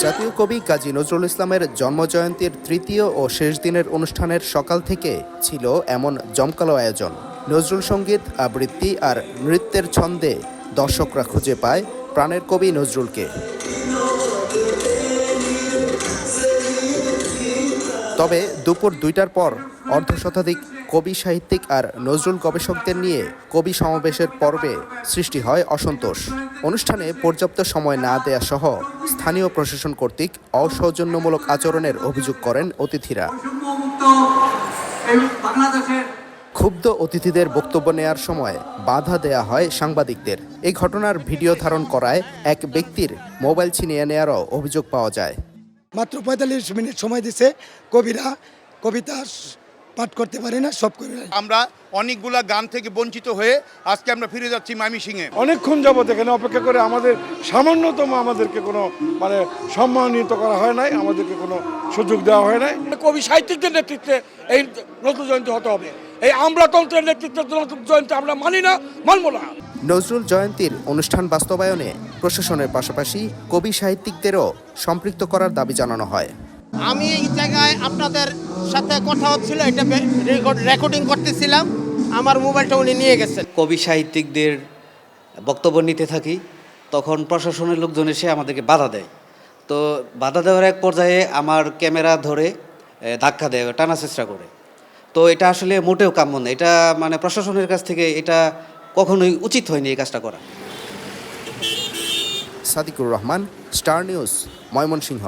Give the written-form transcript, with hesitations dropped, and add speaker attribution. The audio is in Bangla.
Speaker 1: জাতীয় কবি কাজী নজরুল ইসলামের জন্মজয়ন্তীর তৃতীয় ও শেষ দিনের অনুষ্ঠানের সকাল থেকে ছিল এমন জমকালো আয়োজন। নজরুল সঙ্গীত, আবৃত্তি আর নৃত্যের ছন্দে দর্শকরা খুঁজে পায় প্রাণের কবি নজরুলকে। তবে দুপুর ২টার পর অর্ধশতাধিক কবি সাহিত্যিক আর নজরুল গবেষকদের নিয়ে কবি সমাবেশের পর্বে সৃষ্টি হয় অসন্তোষ। অনুষ্ঠানে পর্যাপ্ত সময় না দেয়া সহ স্থানীয় প্রশাসন কর্তৃক অসৌজন্যমূলক আচরণের অভিযোগ করেন অতিথিরা। ক্ষুব্ধ অতিথিদের বক্তব্য নেয়ার সময় বাধা দেয়া হয় সাংবাদিকদের। এই ঘটনার ভিডিও ধারণ করায় এক ব্যক্তির মোবাইল ছিনিয়ে নেয়ারও অভিযোগ পাওয়া যায়।
Speaker 2: মাত্র ৪৫ মিনিট সময় দিছে, কবিরা কবিতা পাঠ করতে পারে না, সব কবিরা।
Speaker 3: আমরা অনেকগুলা গান থেকে বঞ্চিত হয়ে আজকে আমরা ফিরে যাচ্ছি ময়মনসিংহে।
Speaker 4: অনেকক্ষণ যাবত এখানে অপেক্ষা করে সামান্যতম আমাদেরকে কোনো সম্মানিত করা হয় নাই, আমাদেরকে কোনো সুযোগ দেওয়া হয় নাই।
Speaker 5: কবি সাহিত্যিকদের নেতৃত্বে এই নজরুল জয়ন্তী হতে হবে। এই আমলাতন্ত্রের নেতৃত্বে নজরুল জয়ন্তী আমরা মানি না, মানব না।
Speaker 1: নজরুল জয়ন্তীর অনুষ্ঠান বাস্তবায়নে প্রশাসনের পাশাপাশি কবি সাহিত্যিকদেরও সম্পৃক্ত করার দাবি জানানো হয়।
Speaker 6: আমি এই জায়গায় আপনাদের সাথে কথা হচ্ছিল, এটা রেকর্ডিং করতেছিলাম, আমার মোবাইলটা উনি নিয়ে গেছেন।
Speaker 7: কবি সাহিত্যিকদের বক্তব্য নিতে থাকি, তখন প্রশাসনের লোকজন এসে আমাদেরকে বাধা দেয়। তো বাধা দেওয়ার এক পর্যায়ে আমার ক্যামেরা ধরে ধাক্কা দেয়, টানার চেষ্টা করে। তো এটা আসলে মোটেও কাম্য না, এটা প্রশাসনের কাছ থেকে এটা কখনোই উচিত হয়নি এই কাজটা করা।
Speaker 1: Sadiqur Rahman, star news, Mymensingh.